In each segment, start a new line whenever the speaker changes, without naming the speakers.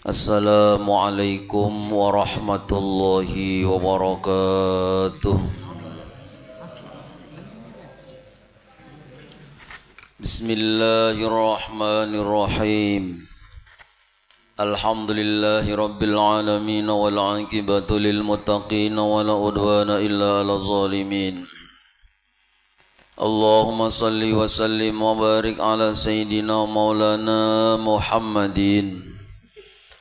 Assalamualaikum warahmatullahi wabarakatuh. Bismillahirrahmanirrahim. Alhamdulillahi rabbil alamin wal 'aqibatu lil muttaqin wala udwana illa 'alal zalimin. Allahumma salli wa sallim wa barik ala sayyidina maulana Muhammadin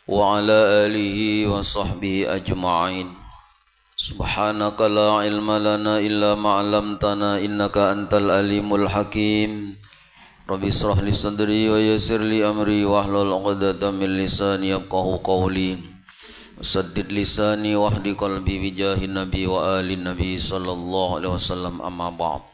wa ala alihi wa sahbihi ajma'in. Subhanaka la ilma lana illa ma 'allamtana innaka antal alimul hakim. Rabbi israh li sadri wa yassir li amri wahlul 'uqdatam min lisani yafqahu qawli. Saddid lisani wahdi qalbi bi jahin nabi wa ali nabi sallallahu alaihi wasallam, amma ba'd.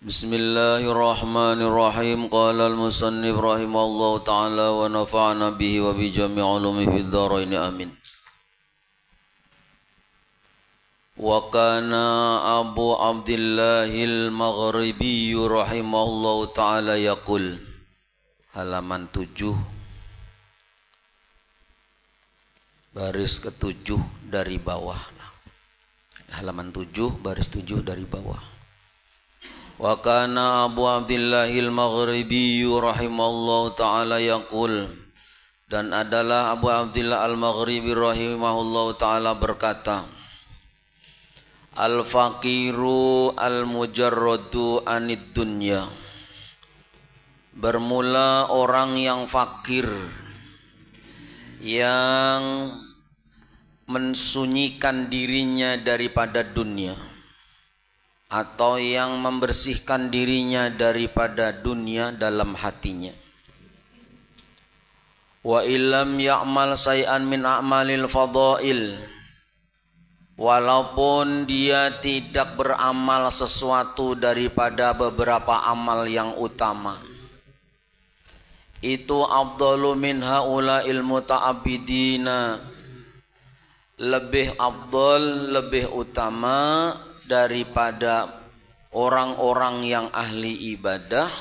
Bismillahirrahmanirrahim. Qala al-musannif rahimahullahu ta'ala wa nafa'ana bihi wa bi jami' ulumi fid dharain amin. Wa kana Abu Abdillahil Maghribi rahimahullahu ta'ala yaqul, halaman 7 baris ke-7 dari bawah. Halaman 7 baris 7 dari bawah. Wa kana Abu Abdillahil Maghribi rahimahullahu ta'ala yaqul, dan adalah Abu Abdillah Al-Maghribi rahimahullahu ta'ala berkata, al-faqiru al-mujarradu anid dunya. Bermula orang yang fakir, yang mensunyikan dirinya daripada dunia, atau yang membersihkan dirinya daripada dunia dalam hatinya. Wa illam ya'mal say'an min a'malil fadail, walaupun dia tidak beramal sesuatu daripada beberapa amal yang utama, itu afdalu min haula'il muta'abbidina, lebih afdal, lebih utama daripada orang-orang yang ahli ibadah,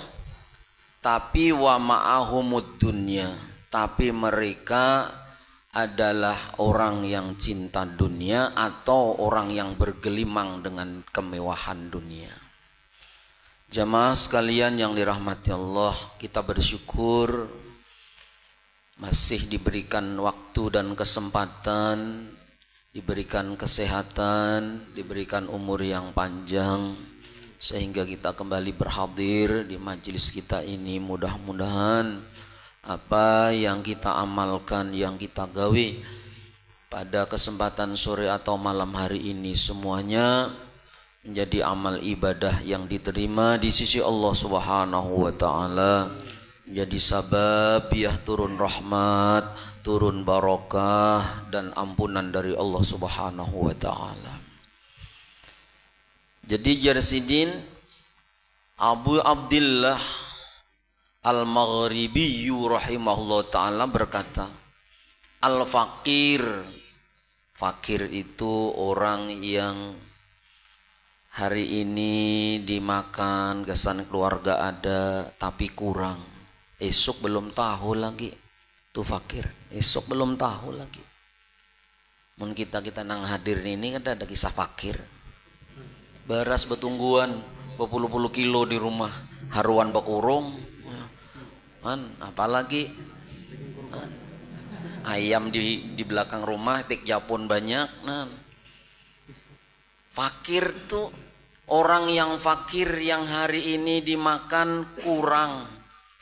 tapi wa ma'ahumud dunya, tapi mereka adalah orang yang cinta dunia atau orang yang bergelimang dengan kemewahan dunia. Jamaah sekalian yang dirahmati Allah, kita bersyukur masih diberikan waktu dan kesempatan, diberikan kesehatan, diberikan umur yang panjang, sehingga kita kembali berhadir di majelis kita ini. Mudah-mudahan apa yang kita amalkan, yang kita gawe pada kesempatan sore atau malam hari ini, semuanya menjadi amal ibadah yang diterima di sisi Allah Subhanahu wa ta'ala, menjadi sababiah turun rahmat, turun barokah dan ampunan dari Allah Subhanahu wa ta'ala. Jadi Jarsidin Abu Abdillah Al-Maghribi rahimahullah ta'ala berkata, al-fakir, fakir itu orang yang hari ini dimakan, kesan keluarga ada tapi kurang, esok belum tahu lagi. Itu fakir, esok belum tahu lagi. Mun kita nang hadir ini kan ada kisah fakir. Beras betungguan berpuluh-puluh kilo di rumah, haruan bakurung, apalagi ayam di belakang rumah, tik japon banyak. Fakir tuh orang yang fakir yang hari ini dimakan kurang,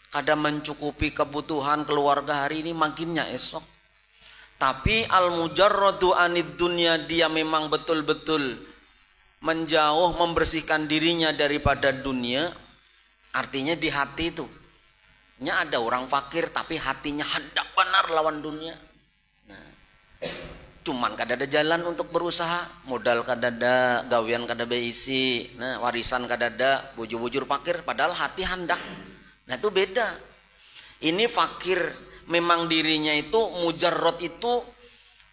kadang mencukupi kebutuhan keluarga hari ini, makinnya esok. Tapi al-mujarradu anid dunya, dia memang betul-betul menjauh, membersihkan dirinya daripada dunia. Artinya di hati itu ada orang fakir tapi hatinya hendak benar lawan dunia. Cuman kadada jalan untuk berusaha, modal kadada, gawean kadada isi, warisan kadada, bujur-bujur fakir, padahal hati hendak. Nah itu beda. Ini fakir memang dirinya itu mujarrad, itu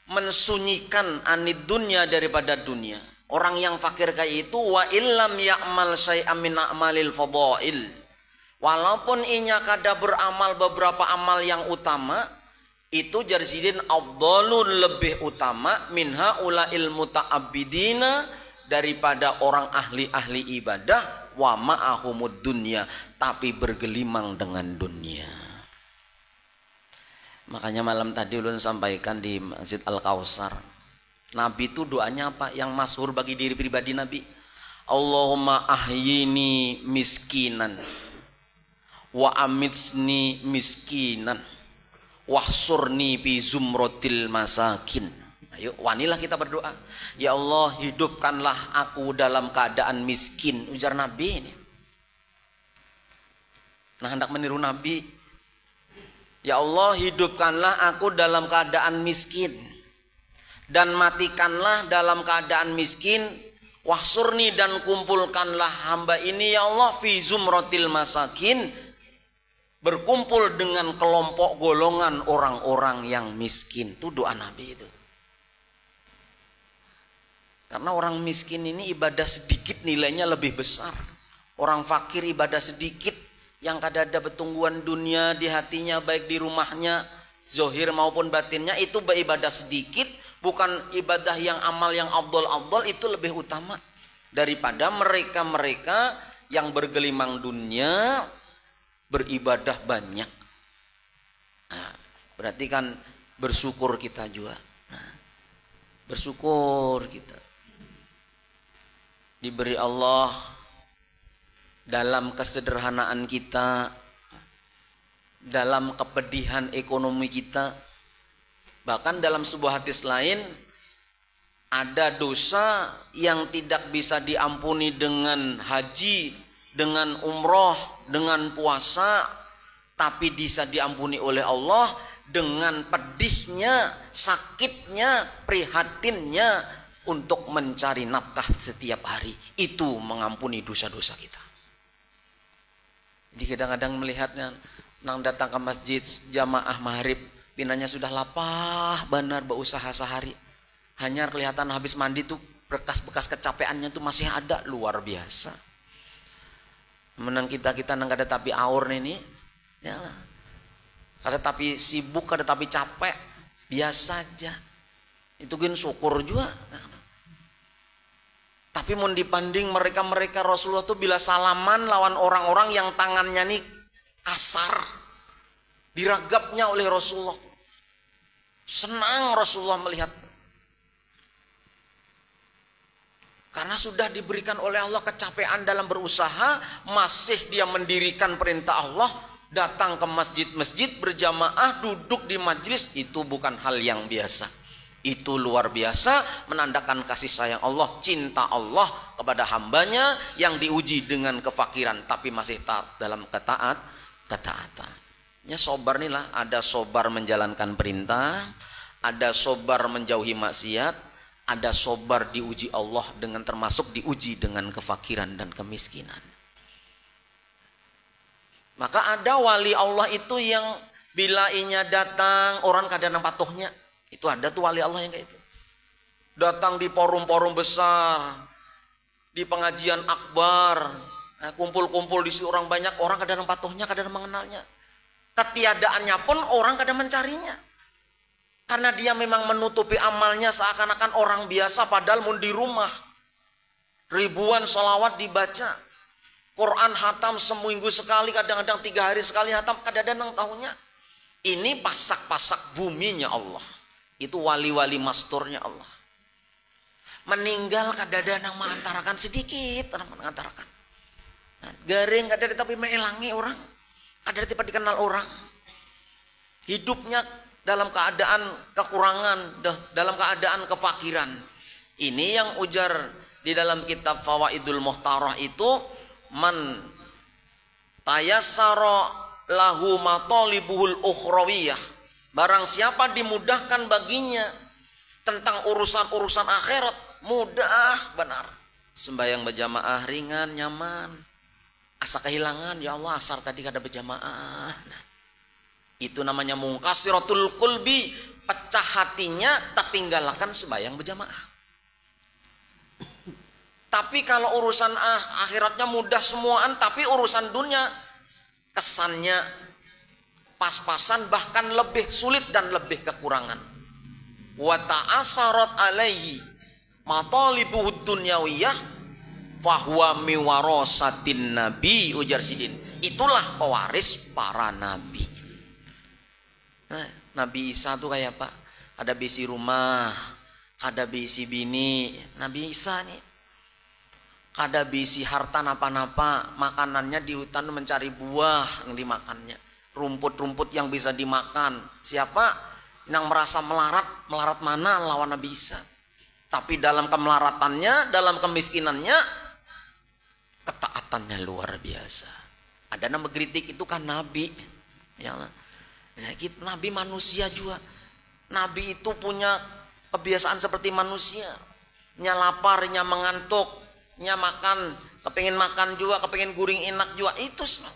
mensunyikan anid dunya daripada dunia. Orang yang fakir kayak itu wa illam ya'mal syai'am min a'malil fadail, Walaupun inya kada beramal beberapa amal yang utama, itu jarsidin afdalun lebih utama minha ulail muta'abbidina daripada orang ahli-ahli ibadah wa ma'ahumud dunya, tapi bergelimang dengan dunia. Makanya malam tadi ulun sampaikan di Masjid Al-Kausar, Nabi itu doanya apa yang masyhur bagi diri pribadi Nabi? Allahumma ahyini miskinan wa amitsni miskinan wahsurni fi zumratil masakin. Ayo wanilah kita berdoa, ya Allah hidupkanlah aku dalam keadaan miskin, ujar Nabi ini. Nah hendak meniru Nabi, ya Allah hidupkanlah aku dalam keadaan miskin dan matikanlah dalam keadaan miskin, wahsurni dan kumpulkanlah hamba ini ya Allah fi zumratil masakin, berkumpul dengan kelompok golongan orang-orang yang miskin. Itu doa Nabi itu. Karena orang miskin ini ibadah sedikit nilainya lebih besar. Orang fakir ibadah sedikit, yang kada ada betungguan dunia di hatinya, baik di rumahnya zohir maupun batinnya, itu beribadah sedikit, bukan ibadah yang amal yang afdal, itu lebih utama daripada mereka-mereka yang bergelimang dunia beribadah banyak. Nah, berarti kan bersyukur kita juga. Nah, bersyukur kita diberi Allah dalam kesederhanaan kita, dalam kepedihan ekonomi kita. Bahkan dalam sebuah hadis lain, ada dosa yang tidak bisa diampuni dengan haji, dengan umroh, dengan puasa, tapi bisa diampuni oleh Allah dengan pedihnya, sakitnya, prihatinnya untuk mencari nafkah setiap hari. Itu mengampuni dosa-dosa kita. Jadi kadang-kadang melihatnya nang datang ke masjid jamaah maghrib, pinanya sudah lapah benar berusaha sehari. Hanya kelihatan habis mandi tuh bekas-bekas kecapeannya tuh masih ada, luar biasa. Menang kita nang kada tapi aur ini, ya, kada tapi sibuk, kada tapi capek, biasa aja. Itu kan syukur juga. Tapi mau dipanding mereka Rasulullah tuh bila salaman lawan orang-orang yang tangannya nih kasar, diragapnya oleh Rasulullah. Senang Rasulullah melihat. Karena sudah diberikan oleh Allah kecapean dalam berusaha, masih dia mendirikan perintah Allah, datang ke masjid-masjid berjamaah, duduk di majlis, itu bukan hal yang biasa. Itu luar biasa, menandakan kasih sayang Allah, cinta Allah kepada hambanya yang diuji dengan kefakiran, tapi masih taat dalam ketaatan. Ya sobar nih lah, ada sobar menjalankan perintah, ada sobar menjauhi maksiat, ada sobar diuji Allah dengan termasuk diuji dengan kefakiran dan kemiskinan. Maka ada wali Allah itu yang bila inya datang orang kadang patuhnya. Itu ada tuh wali Allah yang kayak itu. Datang di forum-forum besar, di pengajian akbar, kumpul-kumpul di situ orang banyak, orang kadang patuhnya, kadang mengenalnya. Ketiadaannya pun orang kadang mencarinya. Karena dia memang menutupi amalnya seakan-akan orang biasa, padahal mun di rumah. Ribuan sholawat dibaca. Quran hatam seminggu sekali, kadang-kadang 3 hari sekali hatam, kadang-kadang tahunya. Ini pasak-pasak buminya Allah. Itu wali-wali masturnya Allah. Meninggal kadang-kadang mengantarakan sedikit, orang mengantarakan. Nah, garing kadang-kadang tapi melangi orang. Kadang-kadang tidak dikenal orang. Hidupnya dalam keadaan kekurangan, dalam keadaan kefakiran. Ini yang ujar di dalam kitab Fawaidul Muhtarah itu, man tayassara lahu matalibuhul ukhrawiyah. Barang siapa dimudahkan baginya tentang urusan-urusan akhirat, mudah benar. Sembahyang berjamaah ringan, nyaman. Asa kehilangan, ya Allah asar tadi kada berjamaah. Nah, itu namanya mungkasiratul qulbi, pecah hatinya, tak tinggalkan sembahyang berjamaah. Tapi kalau urusan akhiratnya mudah semuaan, tapi urusan dunia
kesannya pas-pasan, bahkan lebih sulit dan lebih kekurangan. Wa ta'asarat alaihi matalibuhud dunyawiyah fahuwa miwarasatin nabi, ujar Sidin. Itulah pewaris para nabi. Nah, Nabi Isa tuh kayak apa? Ada bisi rumah, ada bisi bini. Nabi Isa nih kada bisi harta napa-napa, makanannya di hutan mencari buah yang dimakannya, rumput-rumput yang bisa dimakan. Siapa yang merasa melarat mana lawan Nabi Isa. Tapi dalam kemelaratannya, dalam kemiskinannya, ketaatannya luar biasa. Ada nama kritik itu kan Nabi, ya. Nabi manusia juga. Nabi itu punya kebiasaan seperti manusia, nya lapar, nya mengantuk, nya makan, kepingin makan juga, kepingin guring enak juga, itu semua.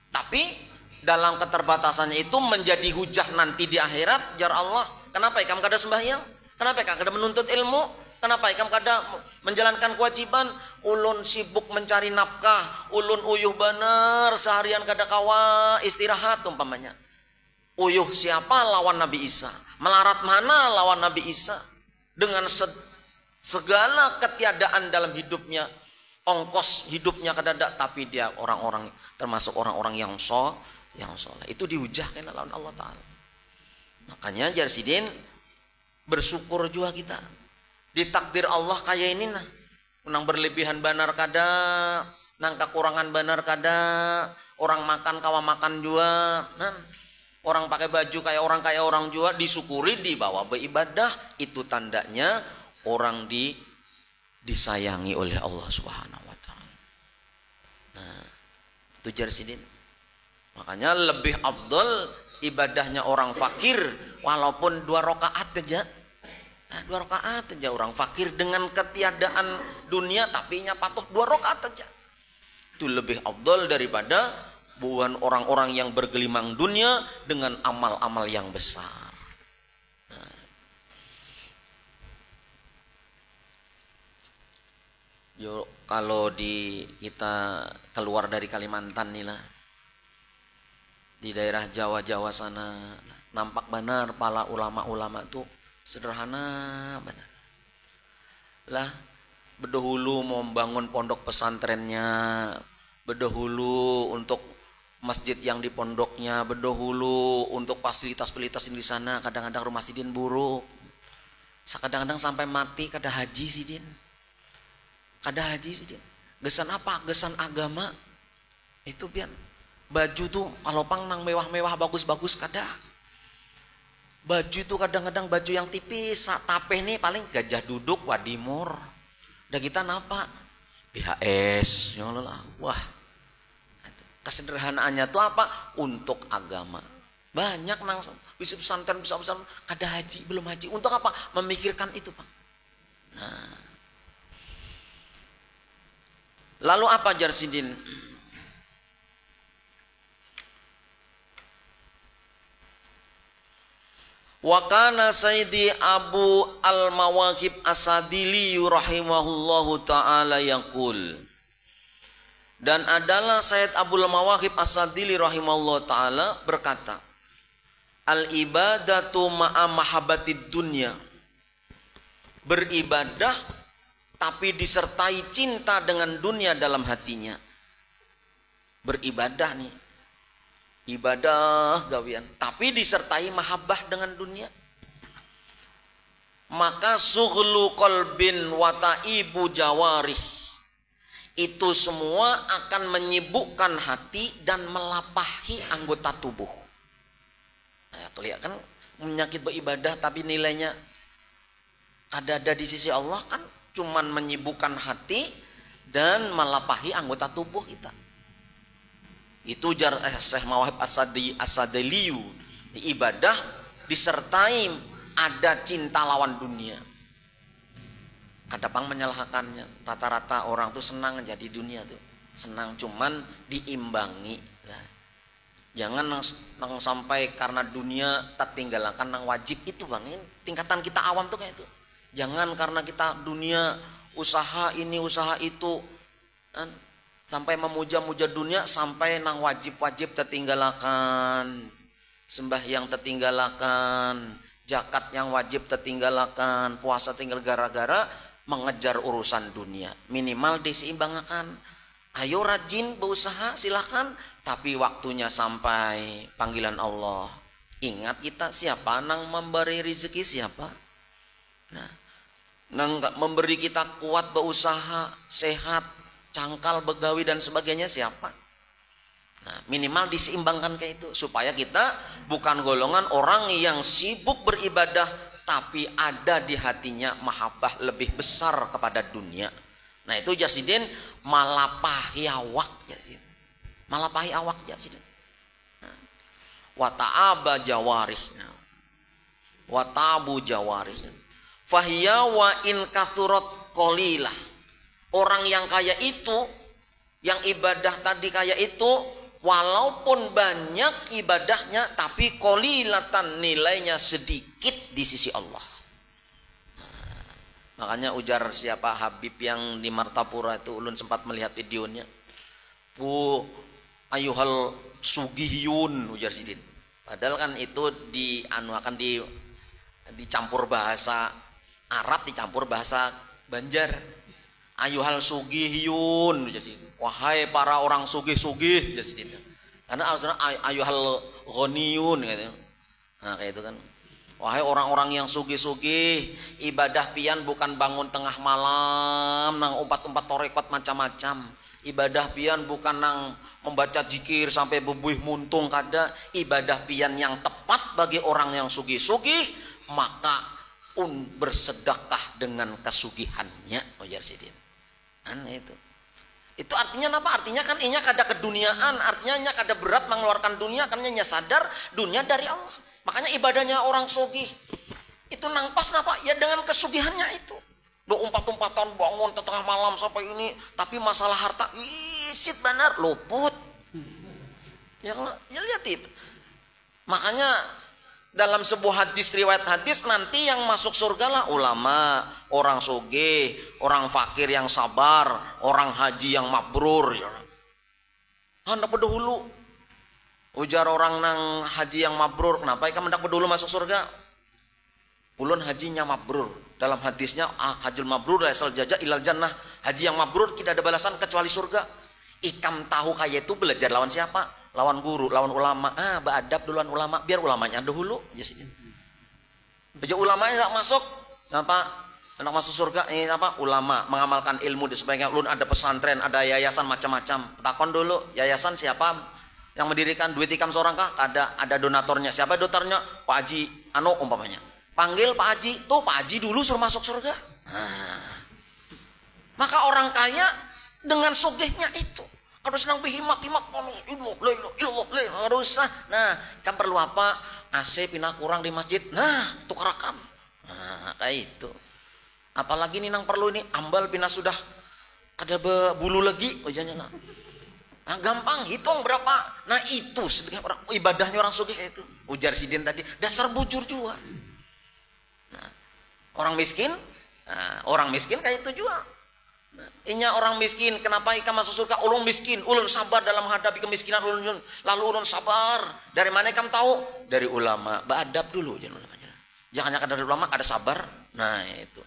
Tapi dalam keterbatasannya itu menjadi hujah nanti di akhirat, jar Allah. Kenapa ikam kada sembahyang? Kenapa ikam kada menuntut ilmu? Kenapa ikam kada menjalankan kewajiban? Ulun sibuk mencari nafkah, ulun uyuh bener, seharian kada kawa istirahat umpamanya. Uyuh siapa lawan Nabi Isa? Melarat mana lawan Nabi Isa? Dengan segala ketiadaan dalam hidupnya, ongkos hidupnya kadada, tapi dia orang-orang, termasuk orang-orang yang soleh, itu dihujahkan lawan Allah Ta'ala. Makanya Jarsidin bersyukur juga kita, ditakdir Allah kayak ini nah, nang berlebihan benar kada, nang kekurangan benar kada, orang makan kawa makan juga, nah, orang pakai baju kayak orang juga disyukuri, dibawa beribadah, itu tandanya orang disayangi oleh Allah Subhanahu wa taala. Nah, itu Jarsidin. Makanya lebih afdal ibadahnya orang fakir walaupun 2 rakaat aja. Nah, 2 rakaat aja orang fakir dengan ketiadaan dunia tapi nya patuh 2 rakaat aja. Itu lebih afdal daripada bukan orang-orang yang bergelimang dunia dengan amal-amal yang besar. Yo, kalau kita keluar dari Kalimantan nih lah, di daerah Jawa sana, nampak benar para ulama-ulama tuh sederhana benar. Lah, berdahulu mau membangun pondok pesantrennya, berdahulu untuk masjid yang di pondoknya, berdahulu untuk fasilitas-fasilitas di sana. Kadang-kadang rumah Sidin buruk, kadang-kadang sampai mati kada haji Sidin. Kada haji sih dia. Gesan apa? Gesan agama. Itu pian. Baju tuh kalau pang nang mewah-mewah bagus-bagus kada. Baju tuh kadang-kadang baju yang tipis, tapeh nih paling Gajah Duduk, Wadimor. Dan kita napa? BHS. Ya Allah. Wah. Kesederhanaannya tuh apa? Untuk agama. Banyak nang bisa pesantren kada haji, belum haji. Untuk apa? Memikirkan itu, Pak. Nah, lalu apa Jarsidin? Wa kana Sayyidi Abu Al-Mawaqib As-Sadili rahimahullahu taala yaqul. Dan adalah Sayyid Abu Al-Mawaqib As-Sadili rahimahullahu taala berkata, al-ibadatu ma'a mahabbatid dunya. Beribadah tapi disertai cinta dengan dunia dalam hatinya. Beribadah nih, ibadah gawian, tapi disertai mahabbah dengan dunia. Maka sughlu qalbin wa taibu jawarih, itu semua akan menyibukkan hati dan melapahi anggota tubuh. Nah, kelihatan menyakit beribadah tapi nilainya ada di sisi Allah kan cuman menyibukkan hati dan melapahi anggota tubuh kita. Itu jar Syekh Mawahib As-Sadiliyu, ibadah disertai ada cinta lawan dunia. Kadang menyalahkannya. Rata-rata orang tuh senang jadi dunia tuh, senang cuman diimbangi. Nah, jangan nang sampai karena dunia tak tinggalkan nang wajib itu bang. Ini tingkatan kita awam tuh kayak itu. Jangan karena kita dunia usaha ini usaha itu, Sampai memuja-muja dunia, sampai nang wajib-wajib tertinggalakan, sembahyang tertinggalakan, zakat yang wajib tertinggalakan, puasa tinggal gara-gara mengejar urusan dunia. Minimal diseimbangkan. Ayo rajin berusaha silahkan, tapi waktunya sampai panggilan Allah. Ingat kita siapa nang memberi rezeki siapa? Nah, nang memberi kita kuat berusaha, sehat, cangkal, begawi dan sebagainya siapa? Nah, minimal diseimbangkan kayak itu supaya kita bukan golongan orang yang sibuk beribadah tapi ada di hatinya mahabbah lebih besar kepada dunia. Nah, itu Jasidin malapahi awak Jasidin. Malapahi awak Jasidin. Nah, wa ta'aba jawarih. Wa ta'abu jawarih. Fahiya wa in kathurat qalilah. Orang yang kaya itu, yang ibadah tadi kaya itu, walaupun banyak ibadahnya, tapi qalilatan, nilainya sedikit di sisi Allah. Makanya ujar siapa Habib yang di Martapura itu, ulun sempat melihat videonya. Bu ayuhal sugihiyun, ujar Sidin. Padahal kan itu akan dicampur bahasa Arab, dicampur bahasa Banjar. Ayuhal sugihiyun, ujar Sidin. Wahai para orang sugih-sugih, ujar Sidin. Karena asalnya ayuhal ghaniyun gitu. Nah, kayak itu kan. Wahai orang-orang yang sugih-sugih, ibadah pian bukan bangun tengah malam nang umpat-umpat torekot macam-macam. Ibadah pian bukan nang membaca zikir sampai bebuih muntung kada. Ibadah pian yang tepat bagi orang yang sugih-sugih, maka bersedekah dengan kesugihannya. Ujar Sidin. Kan itu. Itu artinya apa? Artinya kan inya kada keduniaan, artinya inya kada berat mengeluarkan dunia, karena inya sadar dunia dari Allah. Makanya ibadahnya orang sugih itu nangpas apa? Ya dengan kesugihannya itu. Lo umpat-umpatan bangun tengah malam sampai ini, tapi masalah harta isit benar luput. Ya lihat itu. Makanya dalam sebuah hadis, riwayat hadis, nanti yang masuk surga lah ulama, orang sugih, orang fakir yang sabar, orang haji yang mabrur. Ya. Hendak berdahulu. Ujar orang nang haji yang mabrur, kenapa ikan mendak berdulu masuk surga? Ulun hajinya mabrur. Dalam hadisnya hajul mabrur asal jajah ilal jannah. Haji yang mabrur tidak ada balasan kecuali surga. Ikam tahu kayak itu belajar lawan siapa? Lawan guru, lawan ulama. Beradab duluan ulama, biar ulamanya dahulu. Beja ulamanya tidak masuk, kenapa? Hendak masuk surga ini apa? Ulama mengamalkan ilmu di sebagian ulun, ada pesantren, ada yayasan macam-macam. Takon dulu, yayasan siapa? Yang mendirikan, duit ikam seorang kah? Ada donatornya. Siapa donatornya? Pak Haji umpamanya. Panggil Pak Haji, tuh Pak Haji dulu suruh masuk surga. Maka orang kaya dengan sugihnya itu harus nang bihimak-himak, ilah, harus usah. Nah, kan perlu apa? AC pindah kurang di masjid. Nah, tukarakan. Nah, kayak itu. Apalagi nih nang perlu ini ambal pindah sudah ada bulu lagi, wajahnya nah. Nah, gampang hitung berapa. Nah, itu sebagai orang ibadahnya orang sugih itu. Ujar Sidin tadi, dasar bujur juga. Nah, orang miskin kayak itu juga. Nah, inya orang miskin, kenapa ikan masuk surga? Ulun miskin, ulun sabar dalam menghadapi kemiskinan ulun. Lalu ulun sabar. Dari mana kamu tahu? Dari ulama. Beradab dulu jangan dari ulama, ada sabar. Nah, itu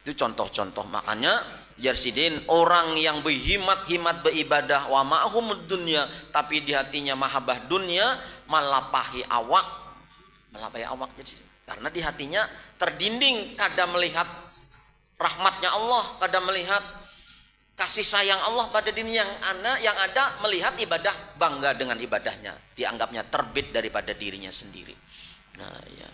contoh-contoh. Makanya Jarsidin, orang yang berhimat-himat beribadah wa ma'hum dunya, tapi di hatinya mahabbah dunia, malapahi awak Jarsidin. Karena di hatinya terdinding kada melihat rahmatnya Allah, kada melihat kasih sayang Allah pada dirinya, yang ada melihat ibadah, bangga dengan ibadahnya, dianggapnya terbit daripada dirinya sendiri. Nah, ya.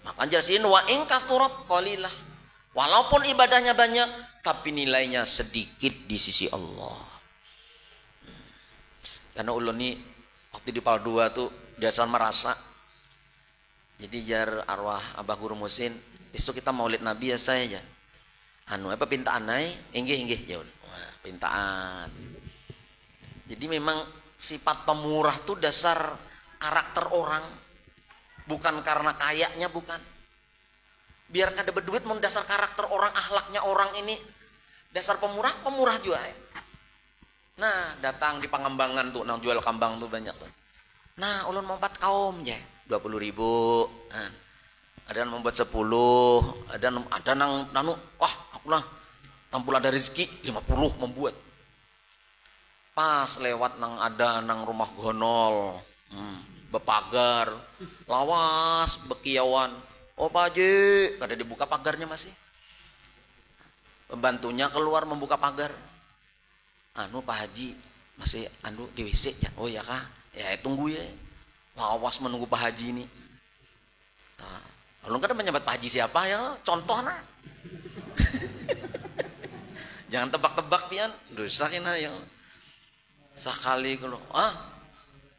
Maka Jarsidin wa in kathurat qalilah. Walaupun ibadahnya banyak, tapi nilainya sedikit di sisi Allah. Karena ulun ini waktu di Pal 2 tuh biasa merasa. Jadi jar arwah Abah Guru Musin, besok kita maulid Nabi ya saya ya. Apa pintaan naik? Inggih ya udah. Wah, pintaan. Jadi memang sifat pemurah tuh dasar karakter orang, bukan karena kayaknya, bukan. Biar kada berduit, mau dasar karakter orang, akhlaknya orang ini dasar pemurah juga. Nah, datang di Pangembangan tuh, nang jual kambang tuh banyak tuh. Nah, ulun mau 4 kaum ya, 20.000. Nah, ada yang membuat 10, ada nang nanu, wah, aku lah tampul ada rezeki 50 membuat. Pas lewat nang rumah gonol, bepagar, lawas, bekiawan. Oh Pak Haji, kada dibuka pagarnya masih. Pembantunya keluar membuka pagar. Anu Pak Haji masih di WC ya. Oh ya kah? Ya tunggu ya. Lawas menunggu Pak Haji ini. Nah, lalu kan menyebut Pak Haji siapa ya? Contohnya. Jangan tebak-tebak pian. Dosa kena yang sekali kalau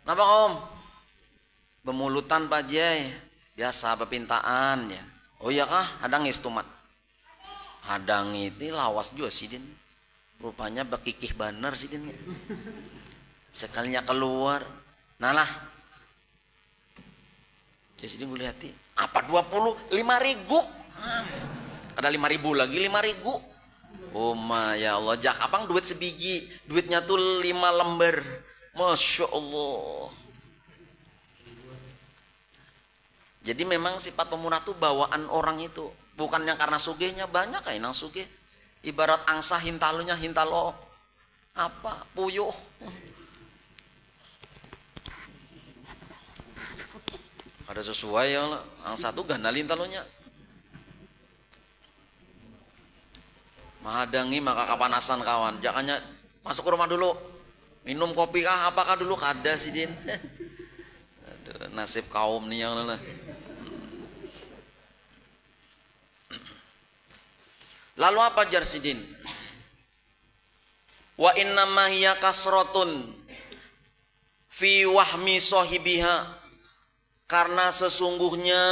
kenapa Om? Bemulutan Pak Haji. Biasa pepintaan ya. Oh iya kah? Hadang istumat. Hadang itu lawas juga sidin. Rupanya bekikih banar sidin. Sekalinya keluar. Nah lah. Jadi sidin gue lihat apa 25.000? Ada 5.000 lagi 5.000. Oh ma ya Allah, jak abang duit sebiji, duitnya tuh 5 lembar. Masya Allah. Jadi memang sifat pemurah tuh bawaan orang itu, bukan yang karena sugihnya. Banyak kayak nang sugih. Ibarat angsa hintalunya hintalo apa puyuh. Ada sesuai ya lah. Angsa tuh gandal hintalunya. Mahadangi maka kapanasan kawan. Jangannya masuk ke rumah dulu. Minum kopi kah apakah dulu kada sih Din. Aduh, nasib kaum nih yang lah. Lalu apa Jarsidin? Wa inna ma hiya kasratun fi wahmi sahibiha, karena sesungguhnya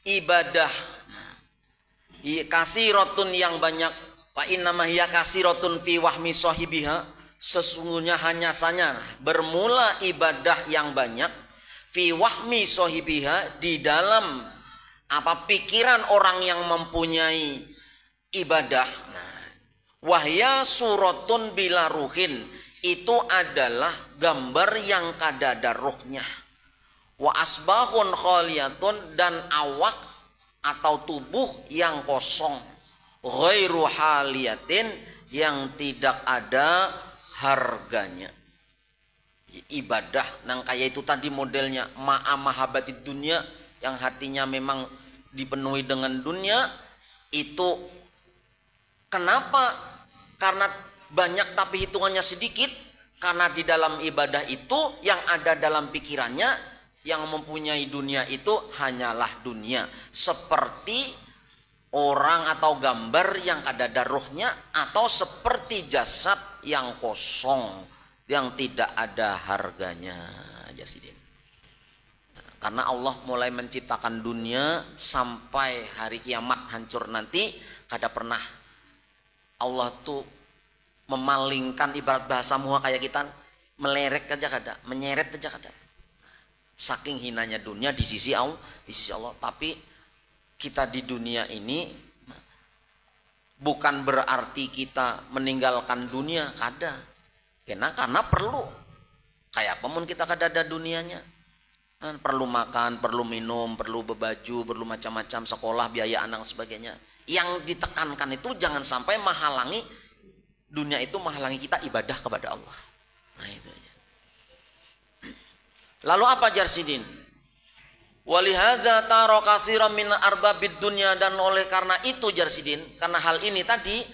ibadah kasiratun yang banyak. Wa inna ma hiya kasiratun fi wahmi sahibiha, sesungguhnya hanya saja bermula ibadah yang banyak fi wahmi sahibiha, di dalam apa pikiran orang yang mempunyai ibadah. Wahya suratun bila ruhin, itu adalah gambar yang kadada ruhnya. Wa asbahun khaliyatun, dan awak atau tubuh yang kosong. Ghairu haliyatin, yang tidak ada harganya. Ibadah nang kayak itu tadi modelnya ma'a mahabbatid dunya, yang hatinya memang dipenuhi dengan dunia. Itu kenapa? Karena banyak tapi hitungannya sedikit. Karena di dalam ibadah itu yang ada dalam pikirannya, yang mempunyai dunia itu hanyalah dunia. Seperti orang atau gambar yang kadada ruhnya, atau seperti jasad yang kosong, yang tidak ada harganya. Karena Allah mulai menciptakan dunia sampai hari kiamat hancur nanti, kada pernah Allah tuh memalingkan, ibarat bahasa muha kayak kita, melerek aja kada, menyeret aja kada. Saking hinanya dunia di sisi Allah, Tapi kita di dunia ini bukan berarti kita meninggalkan dunia, kada. Karena perlu. Kayak apa pun kita kada ada dunianya. Perlu makan, perlu minum, perlu berbaju, perlu macam-macam, sekolah, biaya anak, sebagainya. Yang ditekankan itu jangan sampai menghalangi dunia, itu menghalangi kita ibadah kepada Allah. Nah itu aja. Lalu apa Jarsidin? Walihadza tara katsiran min arbabid dunya, dan oleh karena itu Jarsidin, karena hal ini tadi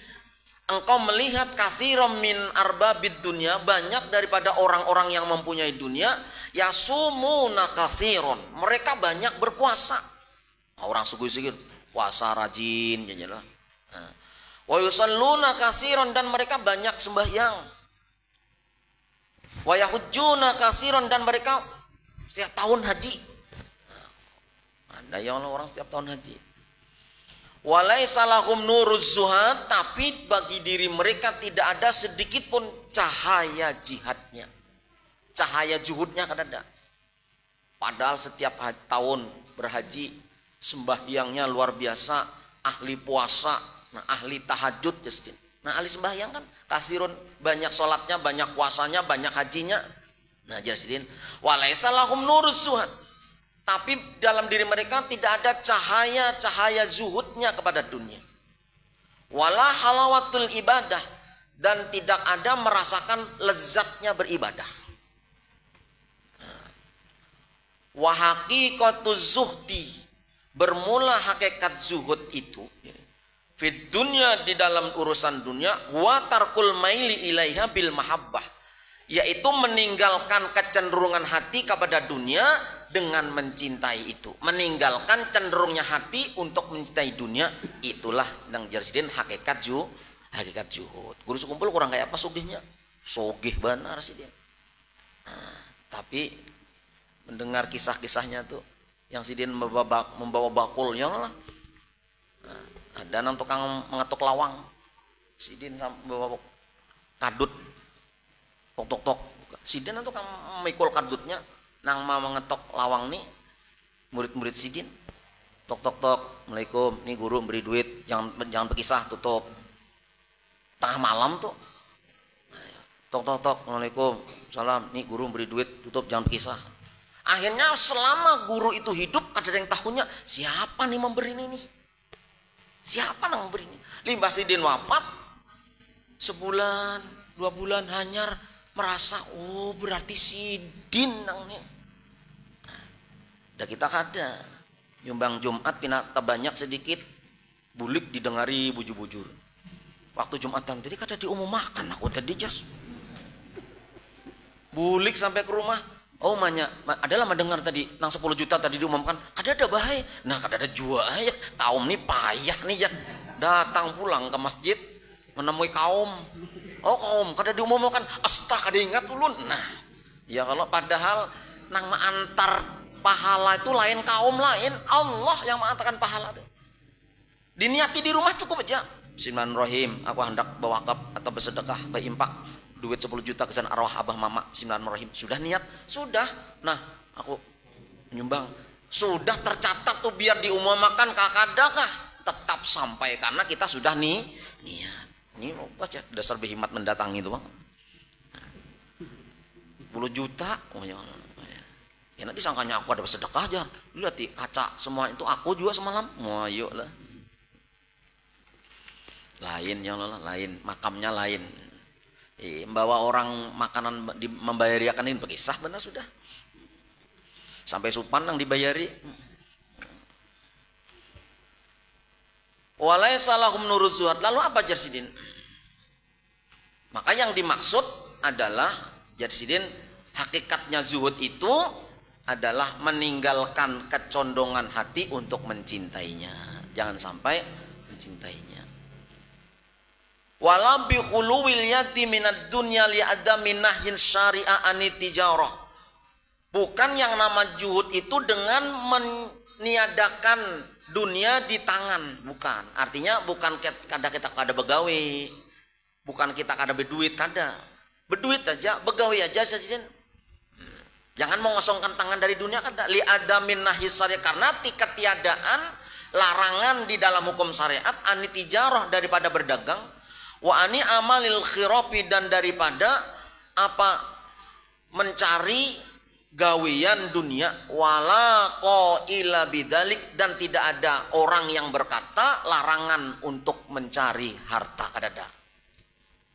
engkau melihat katsiran min arbabid dunya, banyak daripada orang-orang yang mempunyai dunia, yasumuna katsiran, mereka banyak berpuasa. Orang suku-suku puasa rajin jajalah. Wa yusalluna katsiran, dan mereka banyak sembahyang. Wa yahujjuna katsiran, dan mereka setiap tahun haji. Ada yang orang setiap tahun haji. Walaisa lahum nuruz zuhad, tapi bagi diri mereka tidak ada sedikit pun cahaya jihadnya. Cahaya juhudnya kan ada. Padahal setiap tahun berhaji, sembahyangnya luar biasa, ahli puasa, ahli tahajud. Nah, ahli sembahyang kan kasirun, banyak sholatnya, banyak puasanya, banyak hajinya. Nah, Jarsidin, walaisa lahum nurus zuhad. Tapi dalam diri mereka tidak ada cahaya-cahaya zuhudnya kepada dunia. Wala halawatul ibadah, dan tidak ada merasakan lezatnya beribadah. Wa haqiqatuz zuhdi, bermula hakikat zuhud itu fid dunya, di dalam urusan dunia, wa tarkul maili ilaiha bil mahabbah, yaitu meninggalkan kecenderungan hati kepada dunia dengan mencintai itu. Meninggalkan cenderungnya hati untuk mencintai dunia, itulah yang Jarsidin hakikat zuhud. Guru sekumpul kurang kayak apa sugihnya? Sogih benar sih dia. Nah, tapi mendengar kisah-kisahnya tuh yang Sidin membawa bakulnya lah. Nah, ada nang tukang mengetuk lawang. Sidin bawa kadut. Tok. Sidin nang tukang memikul kadutnya nang mau mengetok lawang nih. Murid-murid Sidin. Tok. Assalamualaikum, nih guru beri duit, jangan berkisah, tutup. Tengah malam tuh. Tok. Assalamualaikum. Salam, nih guru beri duit, tutup, jangan berkisah. Akhirnya selama guru itu hidup, kada ada yang tahunya siapa nih memberi ini nih. Siapa yang memberi ini? Limbah Sidin wafat, sebulan, 2 bulan hanyar merasa, oh berarti Sidin nangnya. Dah kita kada nyumbang Jumat pina terbanyak sedikit, bulik didengari bujur-bujur. Waktu Jumatan tadi kada diumumkan aku tadi jas. Bulik sampai ke rumah. Oh adalah mendengar tadi nang 10 juta tadi diumumkan, kada ada bahaya. Nah, kada ada jua ya. Kaum nih payah nih ya. Datang pulang ke masjid menemui kaum. Oh, kaum kada diumumkan. Astagfirullah, kada ingat ulun. Nah, ya kalau padahal nang mengantar pahala itu lain kaum lain, Allah yang mengantarkan pahala itu. Diniati di rumah cukup aja. Bismillahirrahmanirrahim. Aku hendak berwakaf atau bersedekah, berimpak. Duit 10 juta kesan arwah abah mama. Bismillahirrahmanirrahim. Sudah niat? Sudah. Nah, aku menyumbang. Sudah tercatat tuh biar diumumkan kakadakah? Tetap sampai karena kita sudah niat. Ini baca dasar berhimat mendatangi itu bang. 10 juta. Oh ya. Ya nanti sangkanya aku ada bersedekah aja. Lihat di kaca semua itu aku juga semalam. Wah, yuk lah. Lain ya Allah, lain makamnya lain. Membawa orang makanan membayariakan ini berkisah benar sudah. Sampai supan yang dibayari. Walaisa lahum nuruz zuhad. Lalu apa Jarsidin? Maka yang dimaksud adalah Jarsidin, hakikatnya zuhud itu adalah meninggalkan kecondongan hati untuk mencintainya. Jangan sampai mencintainya. Wala bi khuluwil yati minad dunya li adami nahyin syari'a anitijarah. Bukan yang nama zuhud itu dengan meniadakan dunia di tangan, bukan. Artinya bukan kada kita kada begawe. Bukan kita kada berduit, kada. Berduit aja, begawe aja saja. Jangan mengosongkan tangan dari dunia, kada. Li adamin nahyi syari'a, karena ketiadaan larangan di dalam hukum syariat anitijarah daripada berdagang. Wa ani amalil khirafi, dan daripada apa mencari gawean dunia. Wala qaila bidzalik, dan tidak ada orang yang berkata larangan untuk mencari harta, kada ada.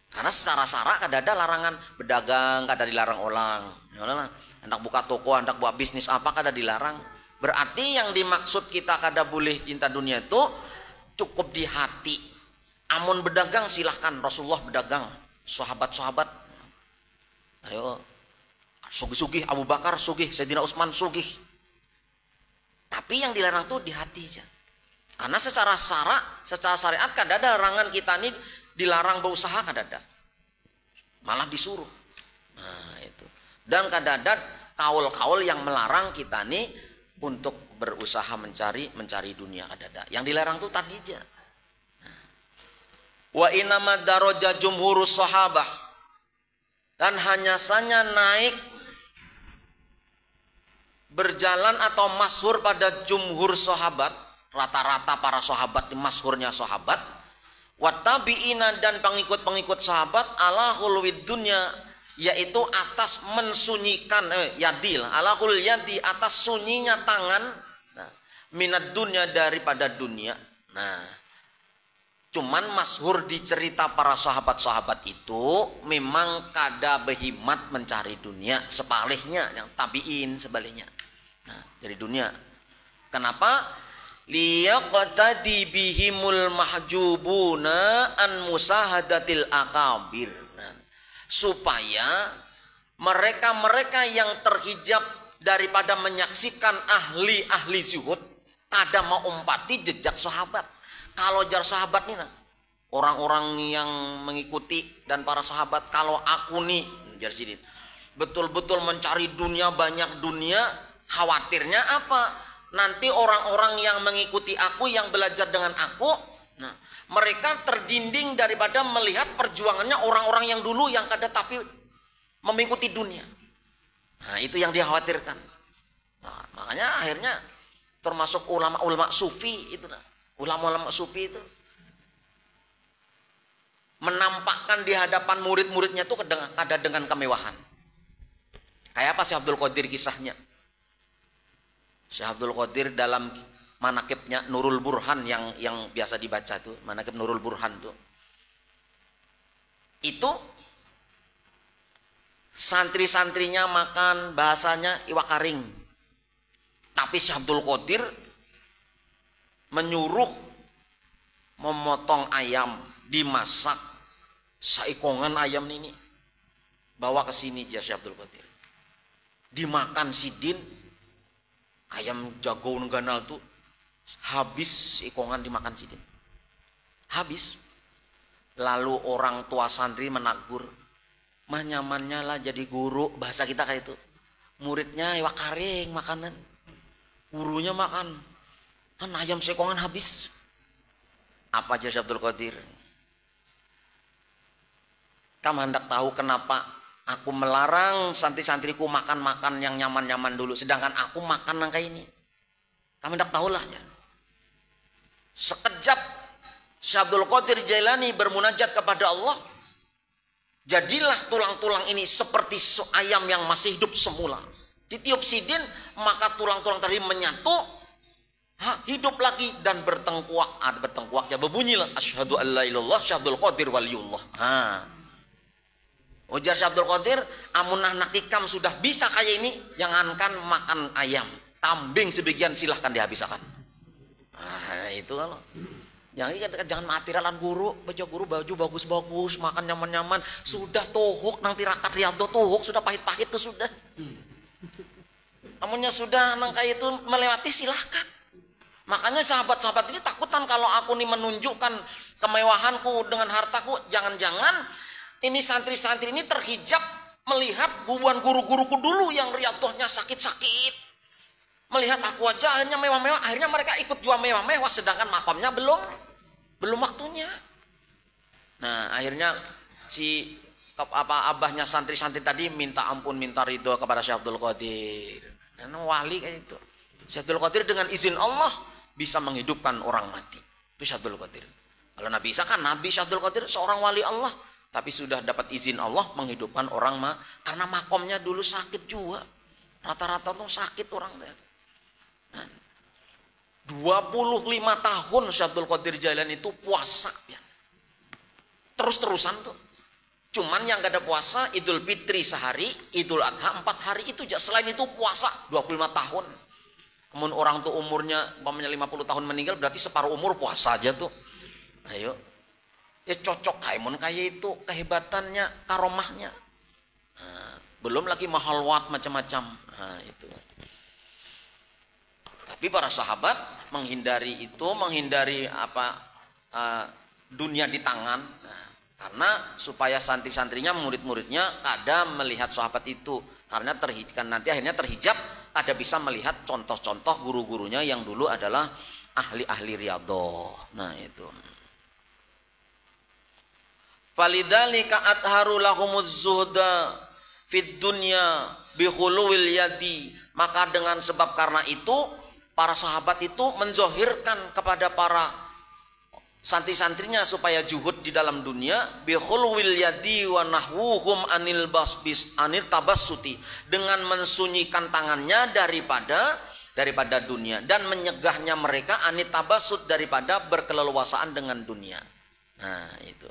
Karena secara syara kada ada larangan berdagang, kada dilarang orang. Hendak buka toko, hendak buat bisnis apa kada dilarang. Berarti yang dimaksud kita kada boleh cinta dunia itu cukup di hati. Amun berdagang silahkan, Rasulullah berdagang, sahabat-sahabat, ayo sugih-sugih, Abu Bakar sugih, Sayyidina Utsman sugih. Tapi yang dilarang tuh di hati aja. Karena secara syariat kada ada larangan kita ini dilarang berusaha, kada ada. Malah disuruh. Nah, itu. Dan kada ada kaul-kaul yang melarang kita nih untuk berusaha mencari dunia, kada ada. Yang dilarang tuh tadi aja. Wa inama daraja jumhurus sahabah, dan hanya saja naik berjalan atau masyhur pada jumhur sahabat, rata-rata para sahabat, masyhurnya sahabat, Wattabi'ina dan pengikut-pengikut sahabat ala khulwid dunya, yaitu atas mensunyikan yadil, ala khul yadi, atas sunyinya tangan, nah, minat dunya, daripada dunia. Nah, cuman masyhur di cerita para sahabat-sahabat itu memang kada behimat mencari dunia, sebaliknya yang tabiin sebaliknya. Nah, dari dunia. Kenapa? Liyaqtadi bihimul mahjubuna an musahadatil akabir. Nah, supaya mereka-mereka yang terhijab daripada menyaksikan ahli-ahli zuhud kada mau umpati jejak sahabat. Kalau jar sahabat nih, nah, orang-orang yang mengikuti dan para sahabat, kalau aku nih jar sidin betul-betul mencari dunia, banyak dunia, khawatirnya apa? Nanti orang-orang yang mengikuti aku, yang belajar dengan aku, nah, mereka terdinding daripada melihat perjuangannya orang-orang yang dulu yang kada tapi mengikuti dunia. Nah, itu yang dikhawatirkan. Nah, makanya akhirnya termasuk ulama-ulama sufi itu, nah, ulama-ulama sufi itu menampakkan di hadapan murid-muridnya itu kada dengan kemewahan. Kayak apa sih Abdul Qadir kisahnya? Syekh Abdul Qadir dalam manakibnya Nurul Burhan yang biasa dibaca tuh, manakib Nurul Burhan tuh. Itu santri-santrinya makan, bahasanya iwak karing. Tapi Syekh Abdul Qadir menyuruh memotong ayam, dimasak saikongan ayam ini. Bawa ke sini dia Syekh Abdul Qadir. Dimakan sidin. Ayam jago ganal tuh habis ikongan dimakan sidin. Habis. Lalu orang tua santri menagur, mah nyamannya lah jadi guru, bahasa kita kayak itu. Muridnya iwak karing makanan, gurunya makan kan ayam sekongan habis. Apa aja Syekh Abdul Qadir? Kamu hendak tahu kenapa aku melarang santri-santriku makan-makan yang nyaman-nyaman dulu, sedangkan aku makan yang kayak ini. Kamu hendak tahulah ya. Sekejap Syekh Abdul Qadir Jailani bermunajat kepada Allah. Jadilah tulang-tulang ini seperti ayam yang masih hidup semula. Ditiup sidin, maka tulang-tulang tadi menyatu, hidup lagi dan bertengkuak. Bertengkuak ya berbunyilah asyhadu alla ilaha illallah Syekh Abdul Qadir waliyullah. Ujar Syekh Abdul Qadir, amunah nakikam sudah bisa kayak ini, jangankan makan ayam, kambing sebagian silahkan dihabiskan. Nah, itu kalau jangan mati ralan guru, baju bagus-bagus, makan nyaman-nyaman, sudah tohuk nang tirakat riyadho tohuk, sudah pahit-pahit tuh sudah. Amunnya sudah nang kayak itu melewati silahkan. Makanya sahabat-sahabat ini takutan kalau aku nih menunjukkan kemewahanku dengan hartaku, jangan-jangan ini santri-santri ini terhijab melihat bubuan guru-guruku dulu yang riyadhohnya sakit-sakit. Melihat aku aja akhirnya mewah-mewah, akhirnya mereka ikut jual mewah-mewah, sedangkan makamnya belum waktunya. Nah, akhirnya si abahnya santri-santri tadi minta ampun, minta ridho kepada Syekh Abdul Qadir. Dan wali kayak itu. Syekh Abdul Qadir dengan izin Allah bisa menghidupkan orang mati. Itu Syekh Abdul Qadir. Kalau Nabi Isa kan Nabi Syekh Abdul Qadir seorang wali Allah, tapi sudah dapat izin Allah menghidupkan orang karena makomnya dulu sakit juga. Rata-rata tuh sakit orang. 25 tahun Syekh Abdul Qadir Jailani itu puasa ya. Terus-terusan tuh. Cuman yang gak ada puasa Idul Fitri sehari, Idul Adha 4 hari itu. Selain itu puasa 25 tahun. Namun orang tuh umurnya 50 tahun meninggal, berarti separuh umur puasa aja tuh. Ayo. Ya cocok kayak itu kehebatannya, karomahnya. Nah, belum lagi mahalwat macam-macam. Nah, itu. Tapi para sahabat menghindari itu, menghindari dunia di tangan. Nah, karena supaya santri-santrinya, murid-muridnya kada melihat sahabat itu, karena nanti akhirnya terhijab, kada bisa melihat contoh-contoh guru-gurunya yang dulu adalah ahli-ahli riyadhah. Nah, itu. Falidzalika atharu lahumuz zuhda fid dunya bi khuluwil yadi. Maka dengan sebab karena itu para sahabat itu menzohirkan kepada para santri-santrinya supaya juhud di dalam dunia, bi khulwil yadi wa nahwuhum anil tabassuti, dengan mensunyikan tangannya daripada dunia dan menyegahnya mereka anit tabassut, daripada berkeleluasaan dengan dunia. Nah, itu.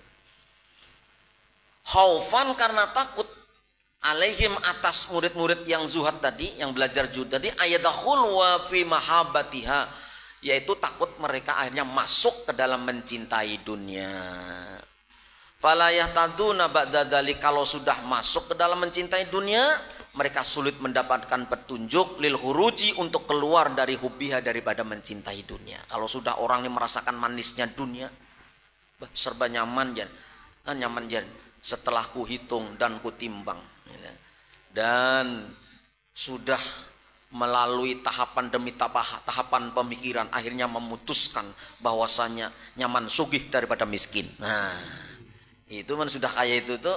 Khaufan, karena takut, alaihim, atas murid-murid yang zuhad tadi, yang belajar zuhud tadi, ayadakhul wa fi mahabbatiha, yaitu takut mereka akhirnya masuk ke dalam mencintai dunia. Fala yahtaduna ba'da dzalik, kalau sudah masuk ke dalam mencintai dunia, mereka sulit mendapatkan petunjuk lil huruji, untuk keluar dari hubbiha, daripada mencintai dunia. Kalau sudah orang ini merasakan manisnya dunia, serba nyaman jan, nyaman jan, setelah kuhitung dan kutimbang, dan sudah melalui tahapan demi tahapan pemikiran, akhirnya memutuskan bahwasanya nyaman sugih daripada miskin. Nah, itu man sudah kayak itu tuh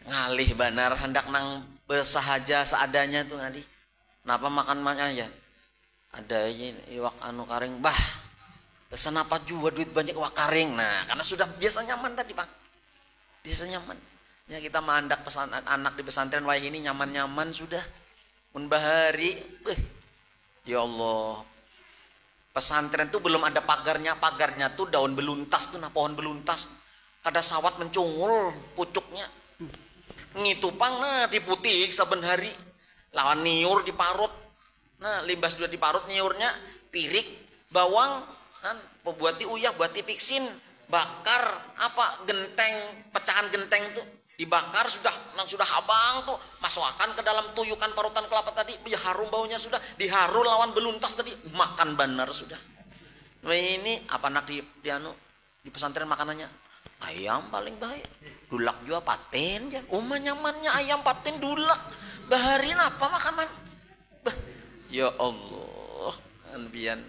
ngalih banar, hendak nang bersahaja seadanya tuh ngalih. Kenapa makan ya? Ada iwak anu karing, bah pesan apa juga duit banyak iwak karing. Nah, karena sudah biasa nyaman tadi, Pak. Biasa nyaman. Ya, kita mandak pesan anak di pesantren wah ini nyaman-nyaman sudah. Bahari, ya Allah, pesantren tuh belum ada pagarnya tuh daun beluntas tuh, nah pohon beluntas, kada sawat mencungul pucuknya, ngitupang nah diputik saben hari, lawan niur diparut, nah limbas sudah diparut niurnya, pirik, bawang, kan, buat uyah, buat piksin, bakar apa genteng, pecahan genteng tuh. Dibakar sudah habang tuh, masukkan ke dalam tuyukan parutan kelapa tadi, harum baunya sudah, diharu lawan beluntas tadi, makan benar sudah. Nah, ini apa nak di pesantren makanannya? Ayam paling baik, dulak juga paten, nyamannya ayam paten dulak, baharin apa makanan? Ya Allah, anbian.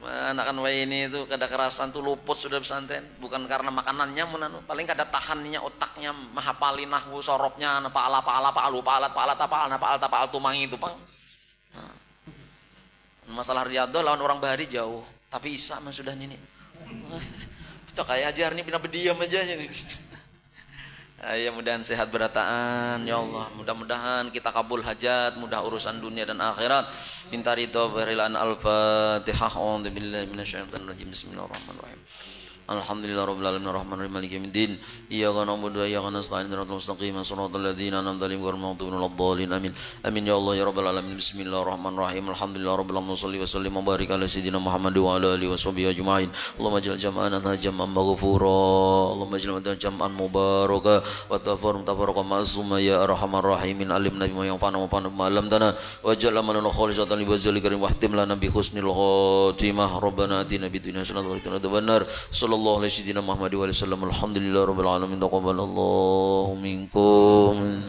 Anak-anak ini itu kada kerasan tuh luput sudah pesantren, bukan karena makanannya menanu, paling kada tahannya otaknya mahapalin nahwu sorobnya paala tumangi itu pang. Nah, masalah riadah lawan orang bahari jauh, tapi Isa mah sudah ini. Cok kayak ajar nih pindah berdiam aja. Ya mudahan sehat berataan ya Allah, mudah-mudahan kita kabul hajat, mudah urusan dunia dan akhirat. Minta ridho berilan al-Fatihah. A'udzu billahi minasyaitonir rajim. Bismillahirrahmanirrahim. Alhamdulillahirabbil alamin arrahmanirrahim maliki yaumiddin. Iyyaka na'budu wa iyyaka nasta'in ihdinas mustaqim shiratal ladzina an'amta alaihim ghairil maghdubi 'alaihim. Amin. Amin ya Allah ya rabbal alamin. Bismillahirrahmanirrahim. Alhamdulillahirabbil alamin. Shalli wa sallim wa barik ala sayyidina Muhammad wa ala alihi washabihi ajmain. Allahumma ij'al jam'ana jam'an maghfura. Allahumma ij'al jam'an mubaraka wa tafarraqan ma'suma ya arhamar rahimin. Alimna bima yanfa'una wa fa'na bima 'allamtana waj'al amalana khalisatan li wajhil karim wahtim lana bi husnil khatimah. Rabbana atina fid dunya hasanatan wa qina adzabannar. Sallallahu alaihi wasallam Muhammad wa sallam. Alhamdulillah rabbil alamin. Taqabbalallahu minkum.